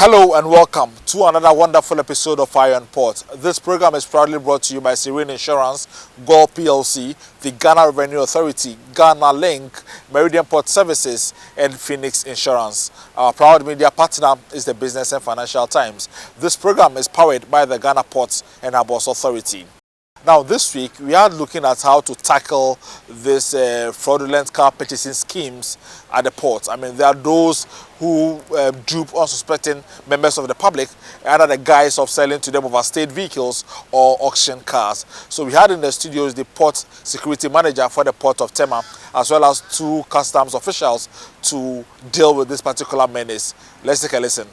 Hello and welcome to another wonderful episode of Fire and Port. This program is proudly brought to you by Serene Insurance, Gore PLC, the Ghana Revenue Authority, Ghana Link, Meridian Port Services, and Phoenix Insurance. Our proud media partner is the Business and Financial Times. This program is powered by the Ghana Ports and Harbors Authority. Now, this week, we are looking at how to tackle this fraudulent car purchasing schemes at the port. I mean, there are those who dupe unsuspecting members of the public under the guise of selling to them overstayed vehicles or auction cars. So we had in the studios the port security manager for the port of Tema, as well as two customs officials to deal with this particular menace. Let's take a listen.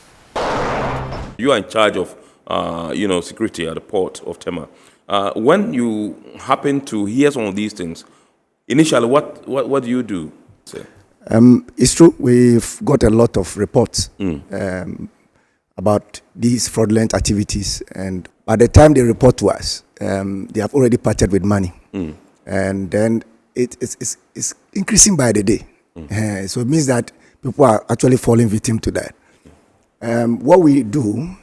You are in charge of, security at the port of Tema. When you happen to hear some of these things, initially, what do you do? It's true. We've got a lot of reports about these fraudulent activities, and by the time they report to us, they have already parted with money, and then it's increasing by the day. So it means that people are actually falling victim to that. What we do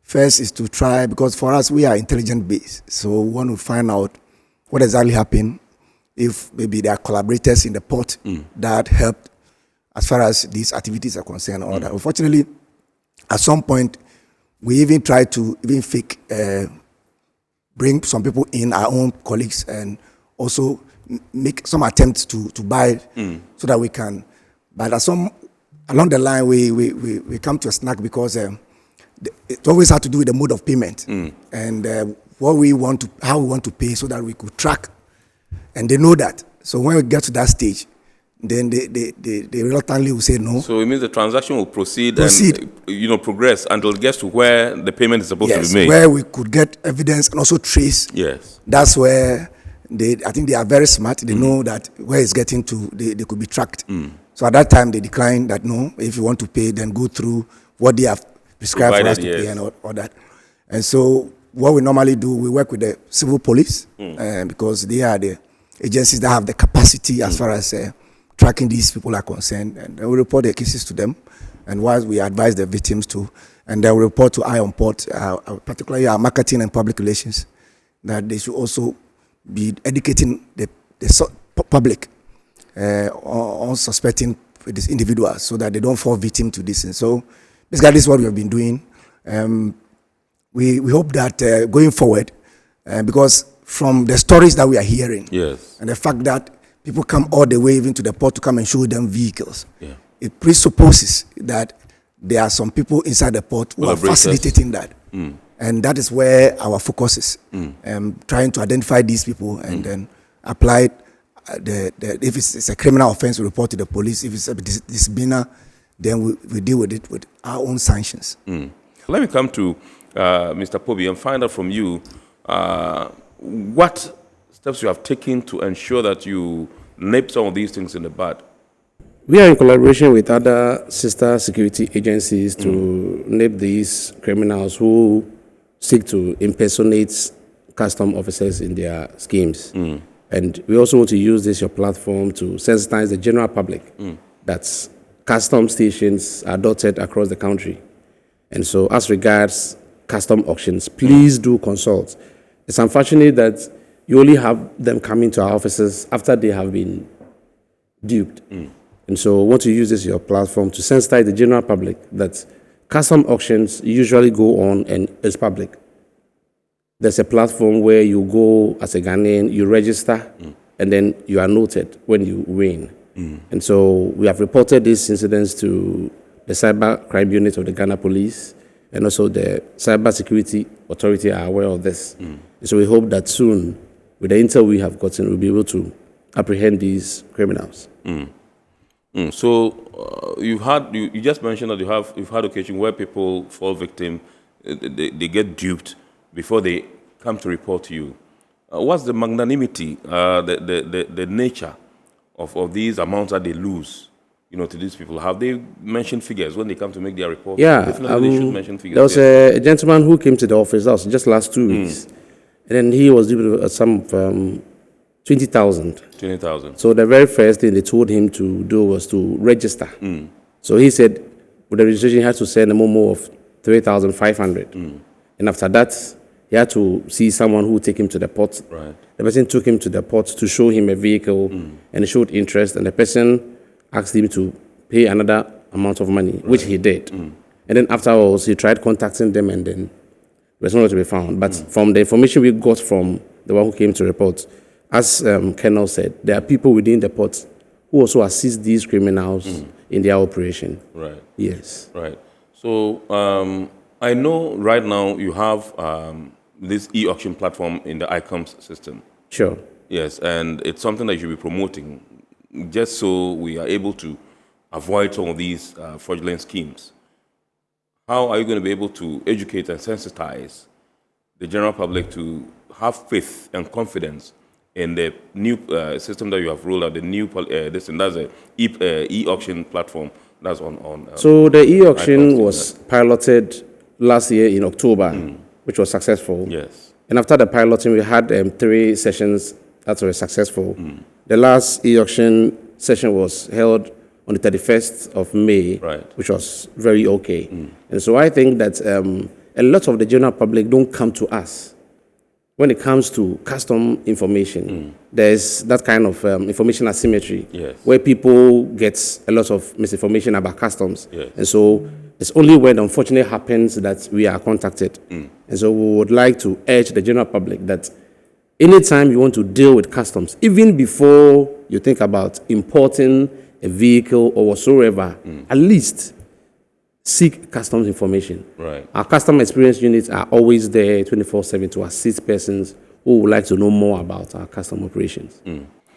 first is to try, because for us, we are intelligent based. So we want to find out what exactly happened, if maybe there are collaborators in the port that helped as far as these activities are concerned. Or that. Unfortunately, at some point, we even try to fake, bring some people in, our own colleagues, and also make some attempts to buy so that we can. But along the line, we come to a snag because it always had to do with the mode of payment and how we want to pay, so that we could track, and they know that. So when we get to that stage, then they reluctantly will say no. So it means the transaction will proceed. And progress until it gets to where the payment is supposed to be made. Where we could get evidence and also trace. Yes, that's where I think they are very smart. They know that where it's getting to, they could be tracked. So at that time, they decline that no, if you want to pay, then go through what they have prescribed for us to pay and all that. And so what we normally do, we work with the civil police because they are the agencies that have the capacity as far as tracking these people are concerned. And we report the cases to them, and whilst we advise the victims to, and then we report to Eye on Port, particularly our marketing and public relations, that they should also be educating the public on suspecting these individuals, so that they don't fall victim to this. And so basically, this is what we have been doing. We hope that going forward, because from the stories that we are hearing, and the fact that people come all the way even to the port to come and show them vehicles, it presupposes that there are some people inside the port who are facilitating that. And that is where our focus is, trying to identify these people and then apply if it's a criminal offense, we report to the police. If it's a misdemeanor, then we deal with it with our own sanctions. Let me come to Mr. Pobi and find out from you what steps you have taken to ensure that you nip some of these things in the bud. We are in collaboration with other sister security agencies to nip these criminals who seek to impersonate custom officers in their schemes. And we also want to use your platform to sensitize the general public that custom stations are dotted across the country. And so as regards custom auctions, please do consult. It's unfortunate that you only have them coming to our offices after they have been duped. And so we want to use your platform to sensitize the general public that custom auctions usually go on and it's public. There's a platform where you go as a Ghanaian, you register, and then you are noted when you win. And so we have reported these incidents to the Cyber Crime Unit of the Ghana Police, and also the Cyber Security Authority are aware of this. So we hope that soon, with the intel we have gotten, we'll be able to apprehend these criminals. So you just mentioned that you've had occasion where people fall victim, they get duped before they come to report to you. What's the magnanimity, the nature of these amounts that they lose, to these people? Have they mentioned figures when they come to make their report? Yeah, definitely they should mention figures. There was a gentleman who came to the office. That was just last 2 weeks, and then he was due a sum of 20,000. 20,000. So the very first thing they told him to do was to register. So he said, with the registration, he had to send a memo of 3,500. And after that, he had to see someone who would take him to the port. Right. The person took him to the port to show him a vehicle, and he showed interest, and the person asked him to pay another amount of money, which he did. And then afterwards, he tried contacting them, and then it was nowhere to be found. But from the information we got from the one who came to report, as Colonel said, there are people within the port who also assist these criminals in their operation. Right. Yes. Right. So I know right now you have this e-auction platform in the ICOMS system. Sure. Yes, and it's something that you should be promoting just so we are able to avoid some of these fraudulent schemes. How are you going to be able to educate and sensitize the general public to have faith and confidence in the new system that you have rolled out, the new that's an e-auction platform that's on so the e-auction was piloted last year in October, which was successful. Yes. And after the piloting, we had 3 sessions that were successful. The last e-auction session was held on the 31st of May, which was very okay. And so I think that a lot of the general public don't come to us when it comes to custom information. There's that kind of information asymmetry, where people get a lot of misinformation about customs. And so it's only when unfortunately happens that we are contacted. And so we would like to urge the general public that anytime you want to deal with customs, even before you think about importing a vehicle or whatsoever, at least seek customs information. Right. Our customer experience units are always there 24/7 to assist persons who would like to know more about our custom operations.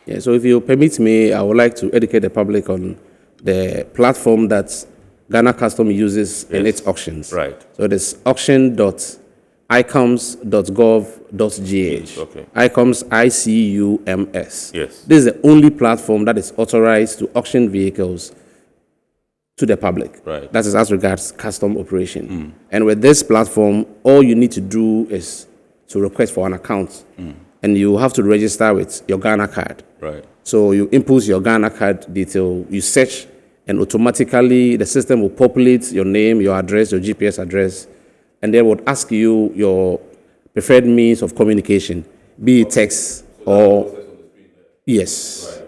Yeah, so if you permit me, I would like to educate the public on the platform that Ghana Custom uses in its auctions. Right. So it is auctions.icoms.gov.gh. Okay. ICOMS, ICUMS. Yes. This is the only platform that is authorized to auction vehicles to the public. Right. That is as regards custom operation. And with this platform, all you need to do is to request for an account. And you have to register with your Ghana card. Right. So you input your Ghana card detail, you search, and automatically the system will populate your name, your address, your GPS address, and they would ask you your preferred means of communication, be it text or... Yes.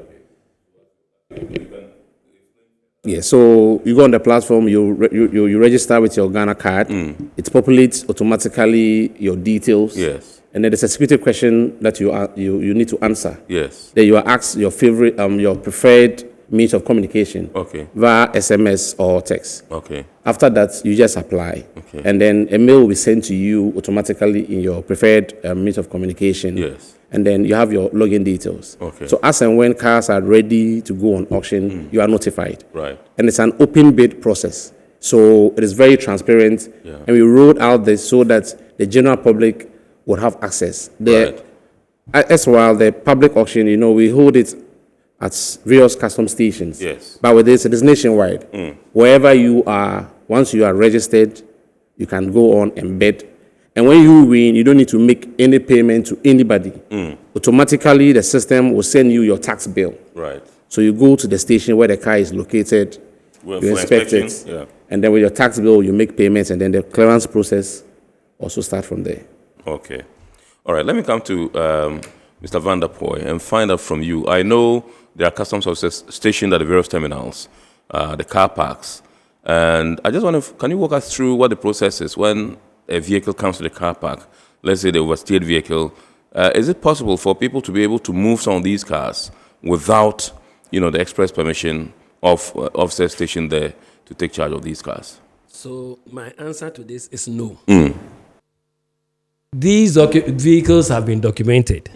Yeah, so you go on the platform, you register with your Ghana card, it populates automatically your details. Yes. And then there's a security question that you need to answer. Yes. Then you are asked your favorite, your preferred means of communication. Okay. Via SMS or text. Okay. After that, you just apply. Okay. And then a mail will be sent to you automatically in your preferred means of communication. Yes. And then you have your login details. Okay. So as and when cars are ready to go on auction, you are notified. Right. And it's an open bid process. So it is very transparent. Yeah. And we rolled out this so that the general public would have access. Right. As well, the public auction, we hold it at various custom stations. Yes. But with this, it is nationwide. Wherever you are, once you are registered, you can go on and bid. And when you win, you don't need to make any payment to anybody. Automatically, the system will send you your tax bill. Right. So you go to the station where the car is located, Well, you for inspect it, inspection, yeah. and then with your tax bill, you make payments, and then the clearance process also starts from there. Okay. All right. Let me come to Mr. Van der Poy and find out from you. I know there are customs officers stationed at the various terminals, the car parks. And I just want to, can you walk us through what the process is when a vehicle comes to the car park? Let's say the overstayed vehicle. Is it possible for people to be able to move some of these cars without, the express permission of officers stationed there to take charge of these cars? So my answer to this is no. These vehicles have been documented.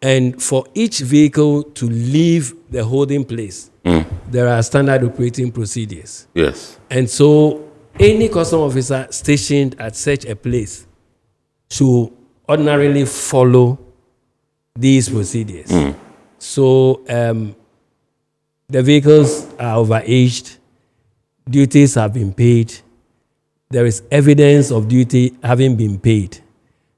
And for each vehicle to leave the holding place, there are standard operating procedures. Yes. And so any custom officer stationed at such a place should ordinarily follow these procedures. So the vehicles are overaged, duties have been paid, there is evidence of duty having been paid,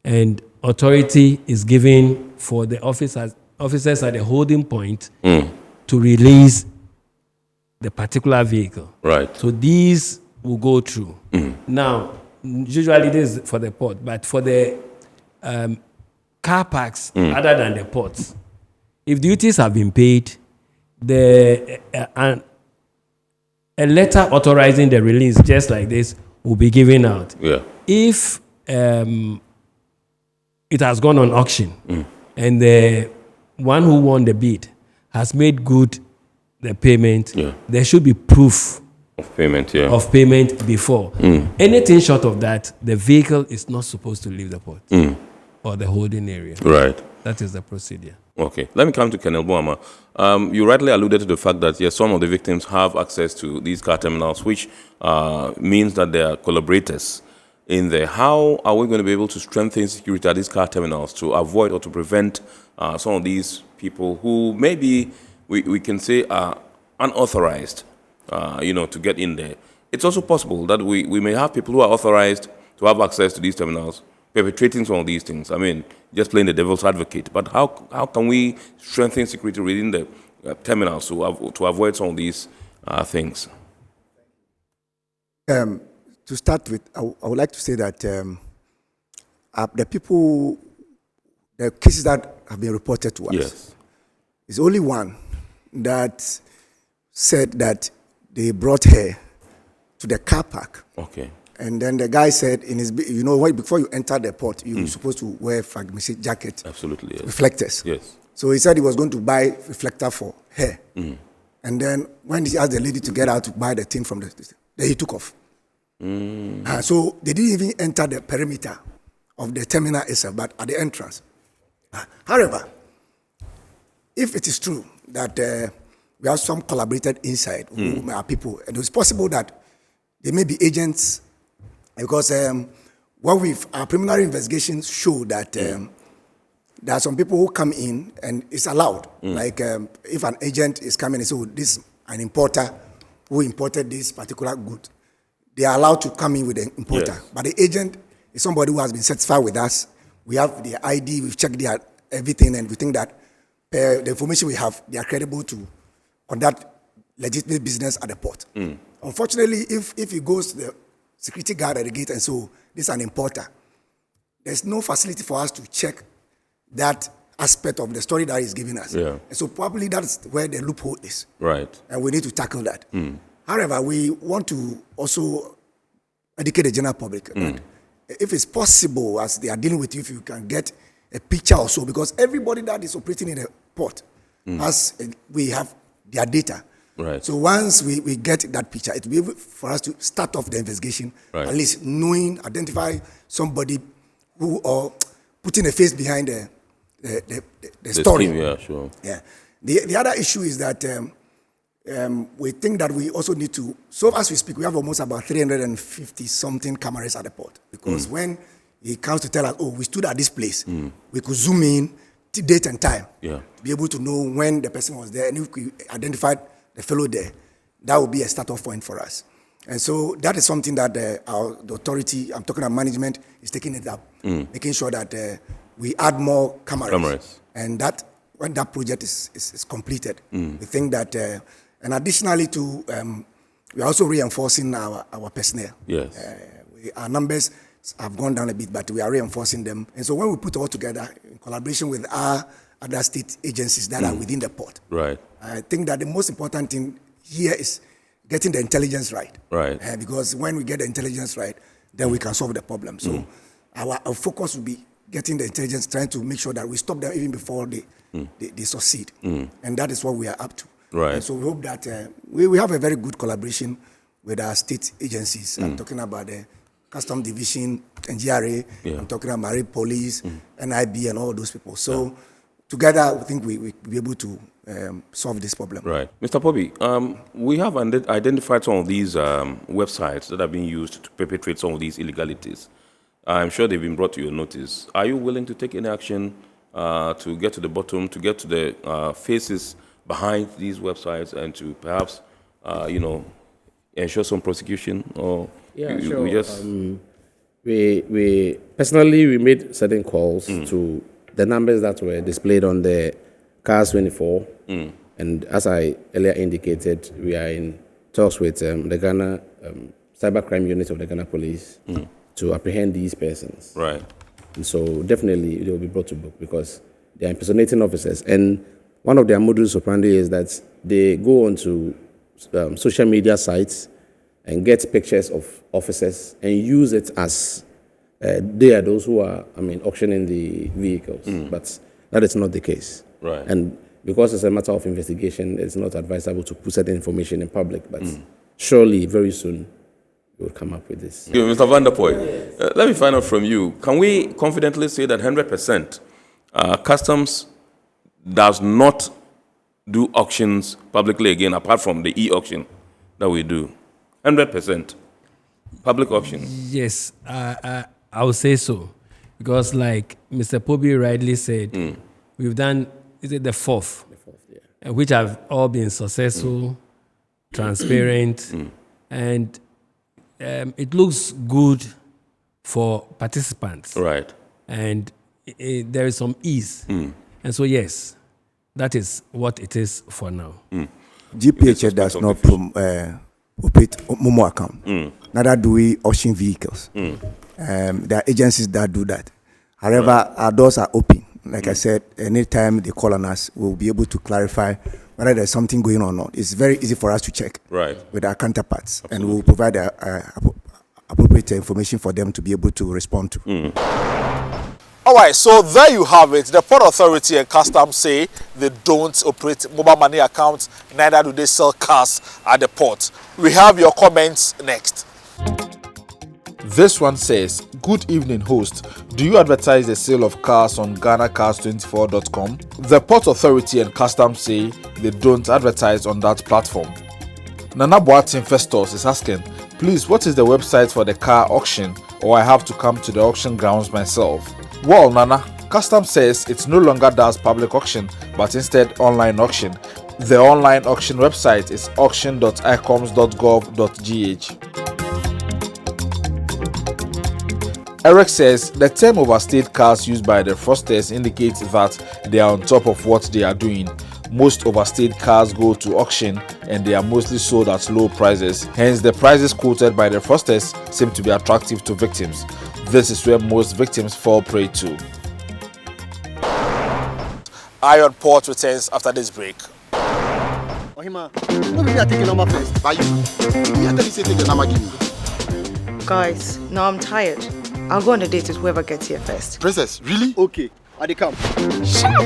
and authority is given for the officers at the holding point to release the particular vehicle. Right. So these will go through. Now, usually this is for the port, but for the car parks other than the ports, if duties have been paid, a letter authorizing the release, just like this, will be given out. Yeah. If it has gone on auction and the one who won the bid has made good the payment, there should be proof of payment, of payment before. Anything short of that, the vehicle is not supposed to leave the port or the holding area. Right. That is the procedure. Okay. Let me come to Colonel Boama. You rightly alluded to the fact that, yes, some of the victims have access to these car terminals, which means that they are collaborators in there. How are we going to be able to strengthen security at these car terminals to avoid or to prevent some of these people who maybe we can say are unauthorized, to get in there? It's also possible that we may have people who are authorized to have access to these terminals perpetrating some of these things. I mean, just playing the devil's advocate. But how can we strengthen security within the terminals to avoid some of these things? To start with, I would like to say that the cases that have been reported to us, is only one that said that they brought her to the car park. Okay. And then the guy said, before you enter the port, you're supposed to wear fragmentation jacket. Absolutely, yes. Reflectors. Yes. So he said he was going to buy reflector for her. And then when he asked the lady to get out to buy the thing from then he took off. So they didn't even enter the perimeter of the terminal itself, but at the entrance. However, if it is true that we have some collaborated inside who are people, and it's possible that they may be agents, because our preliminary investigations show that there are some people who come in and it's allowed. Like if an agent is coming and say, this is an importer who imported this particular good, they are allowed to come in with the importer. Yes. But the agent is somebody who has been certified with us. We have their ID, we've checked their everything, and we think that the information we have, they are credible to conduct legitimate business at the port. Unfortunately, if he goes to the security guard at the gate and so this is an importer, there's no facility for us to check that aspect of the story that he's giving us. Yeah. And so probably that's where the loophole is. Right. And we need to tackle that. However, we want to also educate the general public that if it's possible, as they are dealing with you, if you can get a picture or so, because everybody that is operating in the port we have their data. Right. So once we get that picture, it will be able for us to start off the investigation, at least identify somebody who, or putting a face behind the story. Scheme, yeah, sure. Yeah. The other issue is that we think that we also need to, so as we speak, we have almost about 350 something cameras at the port, because when he comes to tell us, we stood at this place, we could zoom in to date and time, to be able to know when the person was there, and if we identified the fellow there, that would be a start-off point for us. And so that is something that the authority, I'm talking about management, is taking it up, making sure that we add more cameras. And that when that project is completed, we think that, and additionally to, we are also reinforcing our personnel. Yes. Our numbers have gone down a bit, but we are reinforcing them. And so when we put all together in collaboration with our other state agencies that are within the port, right, I think that the most important thing here is getting the intelligence right. Right. Because when we get the intelligence right, then we can solve the problem. So our focus will be getting the intelligence, trying to make sure that we stop them even before they succeed. And that is what we are up to. Right. And so we hope that we have a very good collaboration with our state agencies. I'm talking about the Custom Division, NGRA, I'm talking about Marine Police, NIB, and all those people. So together, I think we'll be able to solve this problem. Right. Mr. Pobi, we have identified some of these websites that are being used to perpetrate some of these illegalities. I'm sure they've been brought to your notice. Are you willing to take any action to get to the bottom, to get to the faces behind these websites, and to perhaps, ensure some prosecution? Or sure. We just we personally made certain calls to the numbers that were displayed on the CARS 24, and as I earlier indicated, we are in talks with the Ghana cybercrime unit of the Ghana Police to apprehend these persons. Right. And so definitely they will be brought to book because they are impersonating officers. And one of their modus operandi is that they go onto social media sites and get pictures of officers and use it as they are those who are, auctioning the vehicles. But that is not the case. Right. And because it's a matter of investigation, it's not advisable to put certain information in public. But surely, very soon, we'll come up with this. Mr. Vanderpoy, let me find out from you. Can we confidently say that 100% Customs does not do auctions publicly again, apart from the e-auction that we do? 100% public auction? Yes, I would say so. Because like Mr. Pobi rightly said, we've done, is it the fourth? The fourth, yeah. Which have all been successful, transparent, and it looks good for participants. Right. And there is some ease. And so, yes, that is what it is for now. GPHS does not operate Momo account. Neither do we auction vehicles. There are agencies that do that. However, our doors are open. Like I said, anytime they call on us, we'll be able to clarify whether there's something going on or not. It's very easy for us to check with our counterparts. Absolutely. And we'll provide appropriate information for them to be able to respond to. All right, so there you have it. The Port Authority and Customs say they don't operate mobile money accounts, neither do they sell cars at the port. We have your comments next. This one says, good evening, host. Do you advertise the sale of cars on GhanaCars24.com? The Port Authority and Customs say they don't advertise on that platform. Nana Boat Investors is asking, please, what is the website for the car auction, or I have to come to the auction grounds myself? Well, Nana, Customs says it no longer does public auction, but instead online auction. The online auction website is auction.icoms.gov.gh. Eric says the term overstayed cars used by the fraudsters indicates that they are on top of what they are doing. Most overstayed cars go to auction and they are mostly sold at low prices. Hence, the prices quoted by the fraudsters seem to be attractive to victims. This is where most victims fall prey to. Iron Port returns after this break. Guys, now I'm tired. I'll go on a date with whoever gets here first. Princess, really? Okay, I dey come. Shut up!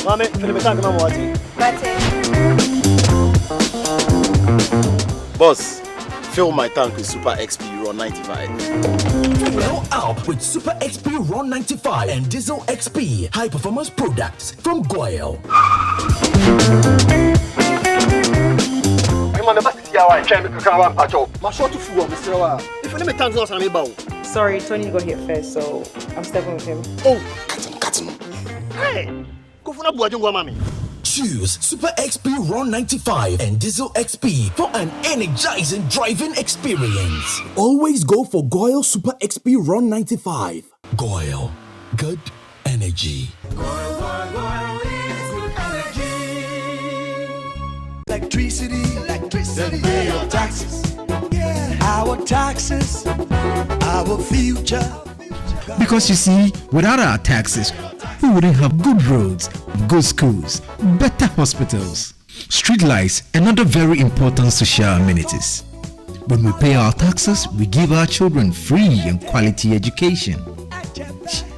Mame, boss, fill my tank with Super XP Ron 95. Fill up with Super XP Ron 95 and Diesel XP high performance products from Goyle. Sorry, Tony got here first, so I'm stepping with him. Oh, cut him. Hey, go for mommy. Choose Super XP Ron 95 and Diesel XP for an energizing driving experience. Always go for Goyle Super XP Ron 95. Goyle, good energy. Goyle is good energy. Electricity, pay your taxes. Yeah. Our taxes, our future. Because you see, without our taxes, we wouldn't have good roads, good schools, better hospitals, street lights, and other very important social amenities. When we pay our taxes, we give our children free and quality education.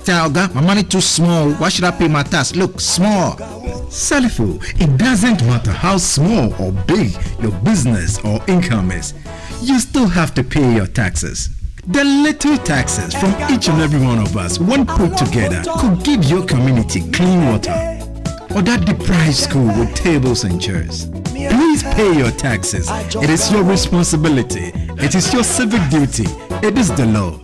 Talga, my money too small. Why should I pay my tax? Look, small. Salifo, it doesn't matter how small or big your business or income is. You still have to pay your taxes. The little taxes from each and every one of us, when put together, could give your community clean water or that deprived school with tables and chairs. Please pay your taxes. It is your responsibility. It is your civic duty. It is the law.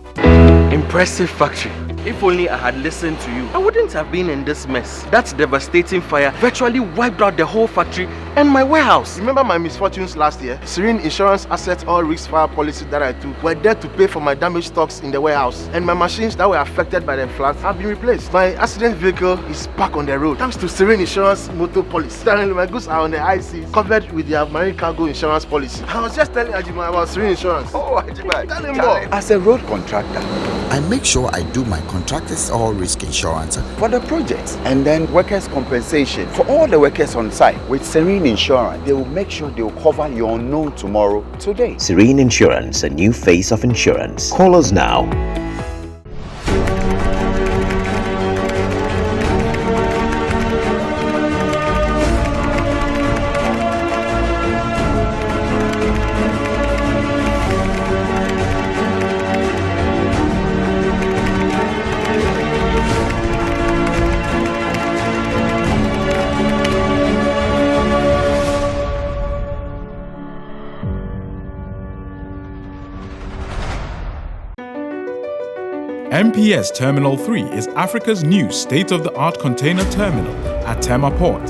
Impressive factory. If only I had listened to you, I wouldn't have been in this mess. That devastating fire virtually wiped out the whole factory and my warehouse. Remember my misfortunes last year? Serene Insurance Asset All Risk Fire policy that I took were there to pay for my damaged stocks in the warehouse, and my machines that were affected by the floods have been replaced. My accident vehicle is back on the road thanks to Serene Insurance motor policy. Currently, my goods are on the high seas, covered with their marine cargo insurance policy. I was just telling Ajima about Serene Insurance. Oh, Ajima, tell him more. As a road contractor, I make sure I do my contractors all risk insurance for the projects, and then workers' compensation for all the workers on site. With Serene Insurance, they will make sure they will cover your unknown tomorrow today. Serene Insurance, a new face of insurance. Call us now. MPS Terminal 3 is Africa's new state-of-the-art container terminal at Tema Port.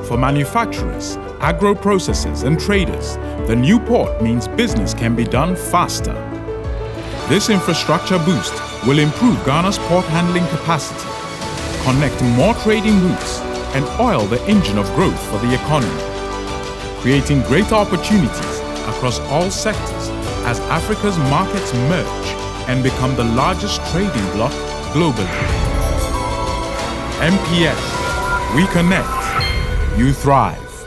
For manufacturers, agro-processors and traders, the new port means business can be done faster. This infrastructure boost will improve Ghana's port handling capacity, connect more trading routes, and oil the engine of growth for the economy, creating greater opportunities across all sectors as Africa's markets merge and become the largest trading bloc globally. MPS, we connect, you thrive.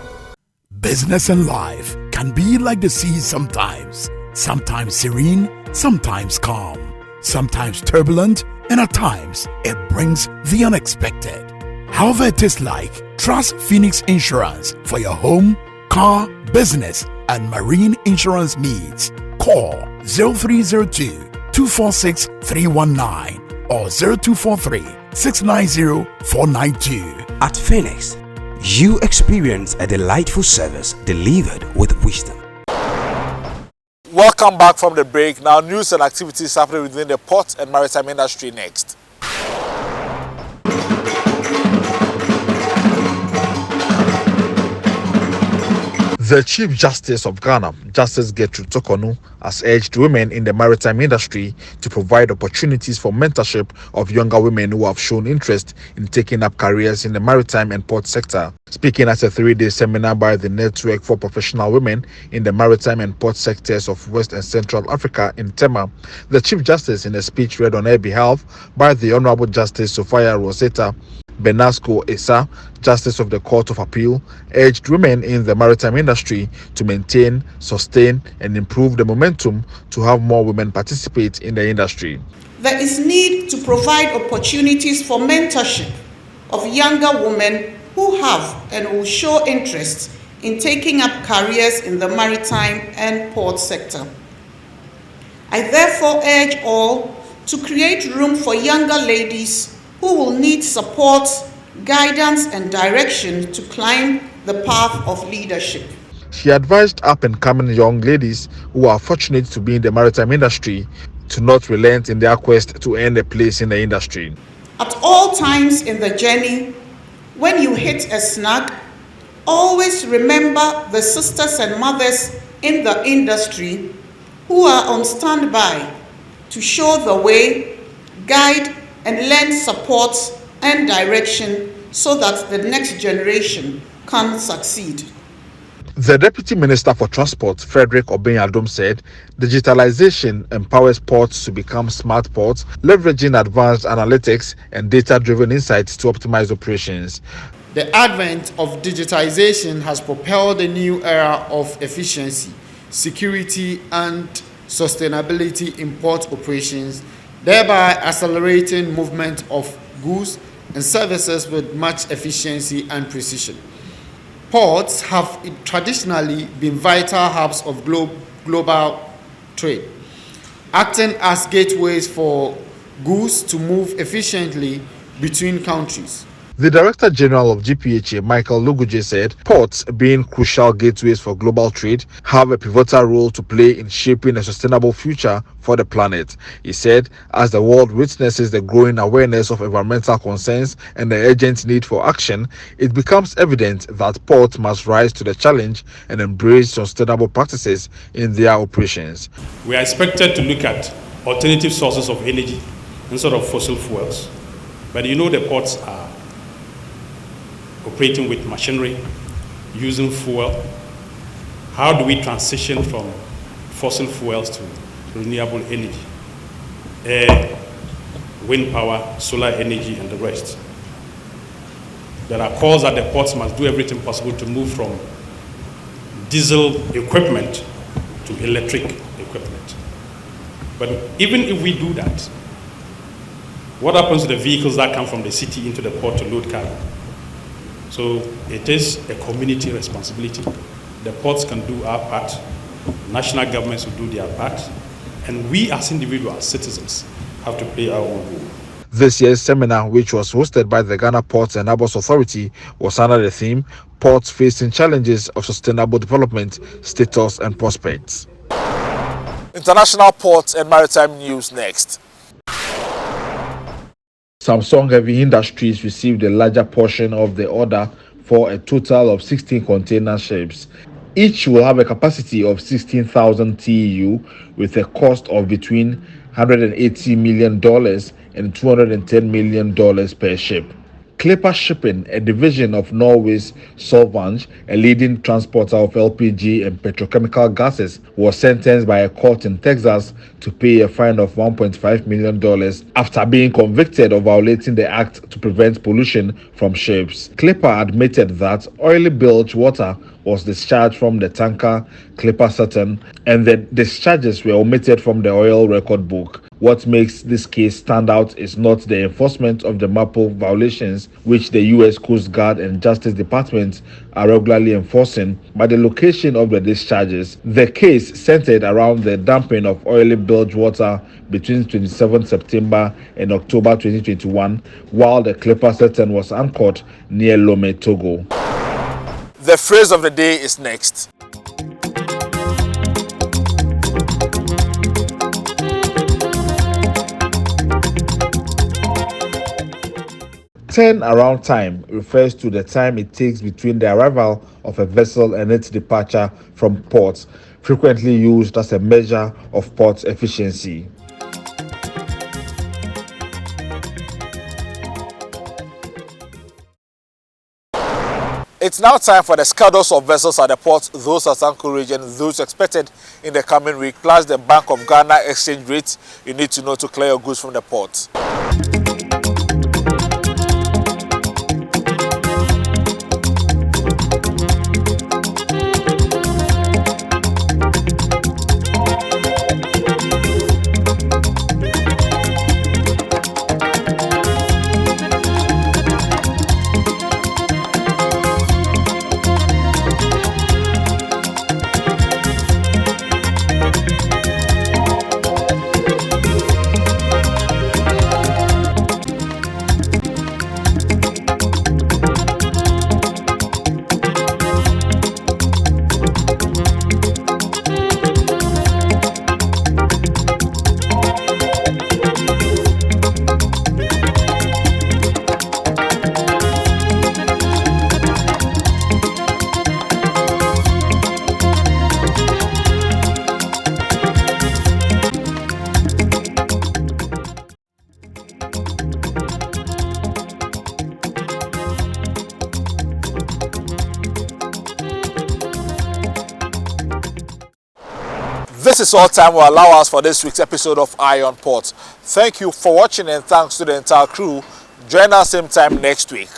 Business and life can be like the sea sometimes. Sometimes serene, sometimes calm, sometimes turbulent, and at times it brings the unexpected. However it is like, trust Phoenix Insurance for your home, car, business, and marine insurance needs. Call 0302 246 319 or 0243 690 492. At Phoenix, you experience a delightful service delivered with wisdom. Welcome back from the break. Now, news and activities happening within the port and maritime industry next. The Chief Justice of Ghana, Justice Gertrude Tokonu, has urged women in the maritime industry to provide opportunities for mentorship of younger women who have shown interest in taking up careers in the maritime and port sector. Speaking at a 3-day seminar by the Network for Professional Women in the Maritime and Port Sectors of West and Central Africa in Tema, the Chief Justice, in a speech read on her behalf by the Honorable Justice Sophia Rosetta Benasco Esa, Justice of the Court of Appeal, urged women in the maritime industry to maintain, sustain, and improve the momentum to have more women participate in the industry. There is need to provide opportunities for mentorship of younger women who have and will show interest in taking up careers in the maritime and port sector. I therefore urge all to create room for younger ladies who will need support, guidance, and direction to climb the path of leadership. She advised up-and-coming young ladies who are fortunate to be in the maritime industry to not relent in their quest to earn a place in the industry. At all times in the journey, when you hit a snag, always remember the sisters and mothers in the industry who are on standby to show the way, guide, and lend support and direction so that the next generation can succeed. The Deputy Minister for Transport, Frederick Obeng-Adom, said digitalization empowers ports to become smart ports, leveraging advanced analytics and data-driven insights to optimize operations. The advent of digitization has propelled a new era of efficiency, security, and sustainability in port operations, thereby accelerating movement of goods and services with much efficiency and precision. Ports have traditionally been vital hubs of global trade, acting as gateways for goods to move efficiently between countries. The Director General of GPHA, Michael Luguje, said ports, being crucial gateways for global trade, have a pivotal role to play in shaping a sustainable future for the planet. He said, as the world witnesses the growing awareness of environmental concerns and the urgent need for action, it becomes evident that ports must rise to the challenge and embrace sustainable practices in their operations. We are expected to look at alternative sources of energy instead of fossil fuels. But you know the ports are operating with machinery, using fuel. How do we transition from fossil fuels to renewable energy? Air, wind power, solar energy, and the rest. There are calls that the ports must do everything possible to move from diesel equipment to electric equipment. But even if we do that, what happens to the vehicles that come from the city into the port to load cargo? So it is a community responsibility. The ports can do our part, national governments will do their part, and we as individual citizens have to play our own role. This year's seminar, which was hosted by the Ghana Ports and Harbors Authority, was under the theme Ports Facing Challenges of Sustainable Development, Status and Prospects. International ports and maritime news next. Samsung Heavy Industries received a larger portion of the order for a total of 16 container ships. Each will have a capacity of 16,000 TEU with a cost of between $180 million and $210 million per ship. Clipper Shipping, a division of Norway's Solvang, a leading transporter of LPG and petrochemical gases, was sentenced by a court in Texas to pay a fine of $1.5 million after being convicted of violating the act to prevent pollution from ships. Clipper admitted that oily bilge water was discharged from the tanker Clipper Saturn, and the discharges were omitted from the oil record book. What makes this case stand out is not the enforcement of the MAPO violations, which the U.S. Coast Guard and Justice Department are regularly enforcing, but the location of the discharges. The case centered around the dumping of oily bilge water between 27 September and October 2021, while the Clipper Saturn was anchored near Lome, Togo. The phrase of the day is next. Turnaround time refers to the time it takes between the arrival of a vessel and its departure from port, frequently used as a measure of port efficiency. It's now time for the schedules of vessels at the port, those at anchorage and those expected in the coming week, plus the Bank of Ghana exchange rate you need to know to clear your goods from the port. This is all time will allow us for this week's episode of Eye on Port. Thank you for watching and thanks to the entire crew. Join us same time next week.